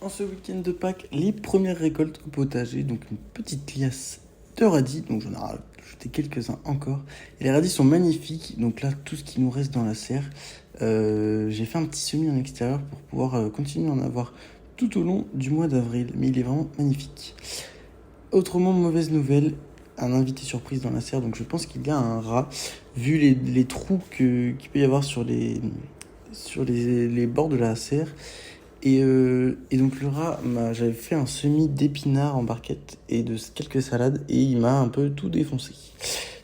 En ce week-end de Pâques, les premières récoltes au potager, donc une petite liasse de radis, donc j'en ai rajouté quelques-uns encore. Et les radis sont magnifiques, donc là tout ce qui nous reste dans la serre, j'ai fait un petit semis en extérieur pour pouvoir continuer à en avoir tout au long du mois d'avril, mais il est vraiment magnifique. Autrement, mauvaise nouvelle, un invité surprise dans la serre, donc je pense qu'il y a un rat, vu les trous qu'il peut y avoir sur les bords de la serre. Et donc le rat, j'avais fait un semis d'épinards en barquette et de quelques salades et il m'a un peu tout défoncé.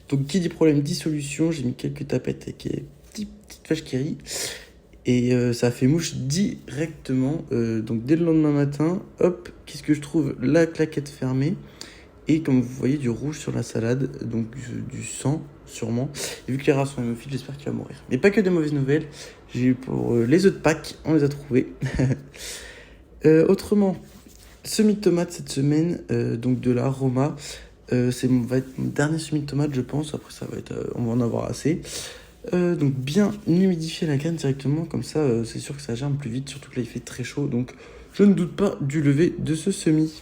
Donc qui dit problème dit solution, j'ai mis quelques tapettes avec des petites vaches qui rient et ça a fait mouche directement. Donc dès le lendemain matin, hop, qu'est-ce que je trouve? La claquette fermée et comme vous voyez du rouge sur la salade, donc du sang sûrement. Et vu que les rats sont hémophiles, j'espère qu'il va mourir. Mais pas que des mauvaises nouvelles, j'ai eu pour les œufs de Pâques, on les a trouvés. Autrement, semis de tomates cette semaine, donc de la Roma. Va être mon dernier semis de tomates, je pense. Après, ça va être, on va en avoir assez. Donc, bien humidifier la graine directement, comme ça, c'est sûr que ça germe plus vite. Surtout que là, il fait très chaud, donc je ne doute pas du lever de ce semis.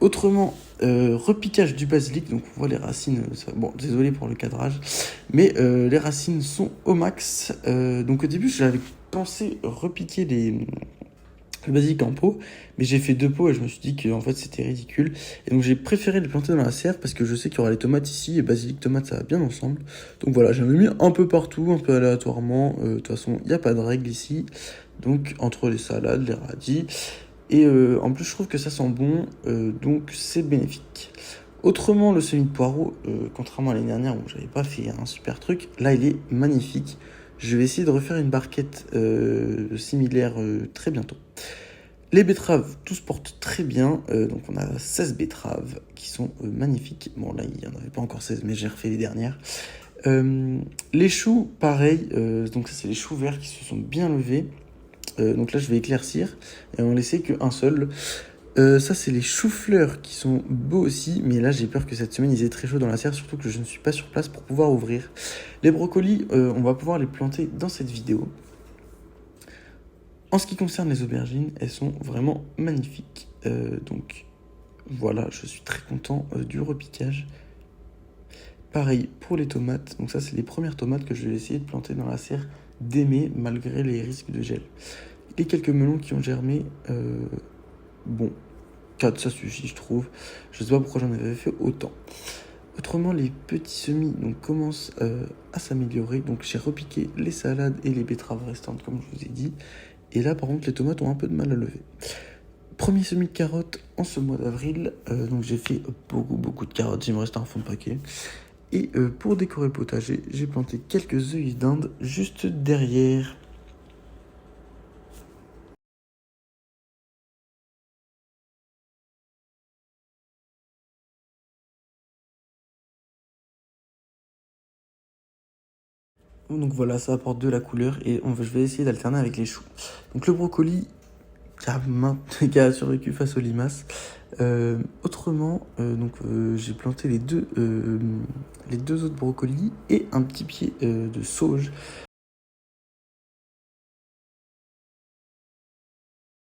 Autrement, repiquage du basilic, donc on voit les racines, bon désolé pour le cadrage, mais les racines sont au max. Donc au début j'avais pensé repiquer le basilic en pot, mais j'ai fait 2 pots et je me suis dit que en fait c'était ridicule. Et donc j'ai préféré les planter dans la serre parce que je sais qu'il y aura les tomates ici et basilic tomate ça va bien ensemble. Donc voilà, j'en ai mis un peu partout, un peu aléatoirement. De toute façon il n'y a pas de règle ici. Donc entre les salades, les radis. Et en plus, je trouve que ça sent bon, donc c'est bénéfique. Autrement, le semis de poireau, contrairement à l'année dernière où j'avais pas fait un super truc, là il est magnifique. Je vais essayer de refaire une barquette similaire très bientôt. Les betteraves, tout se porte très bien. Donc on a 16 betteraves qui sont magnifiques. Bon là il n'y en avait pas encore 16 mais j'ai refait les dernières. Les choux, pareil. Donc ça c'est les choux verts qui se sont bien levés. Donc là je vais éclaircir et en laisser qu'un seul. Ça c'est les choux-fleurs qui sont beaux aussi, mais là j'ai peur que cette semaine ils aient très chaud dans la serre, surtout que je ne suis pas sur place pour pouvoir ouvrir. Les brocolis, on va pouvoir les planter dans cette vidéo. En ce qui concerne les aubergines, elles sont vraiment magnifiques. Donc voilà, je suis très content du repiquage. Pareil pour les tomates, donc ça c'est les premières tomates que je vais essayer de planter dans la serre dès mai, malgré les risques de gel. Les quelques melons qui ont germé, bon, 4 ça suffit je trouve. Je sais pas pourquoi j'en avais fait autant. Autrement, les petits semis donc, commencent à s'améliorer. Donc j'ai repiqué les salades et les betteraves restantes comme je vous ai dit. Et là par contre les tomates ont un peu de mal à lever. Premier semis de carottes en ce mois d'avril. Donc j'ai fait beaucoup de carottes, il me reste un fond de paquet. Et pour décorer le potager, j'ai planté quelques œillets d'Inde juste derrière. Donc voilà, ça apporte de la couleur et je vais essayer d'alterner avec les choux. Donc le brocoli qui a survécu face aux limaces. Autrement, j'ai planté les deux autres brocolis et un petit pied de sauge.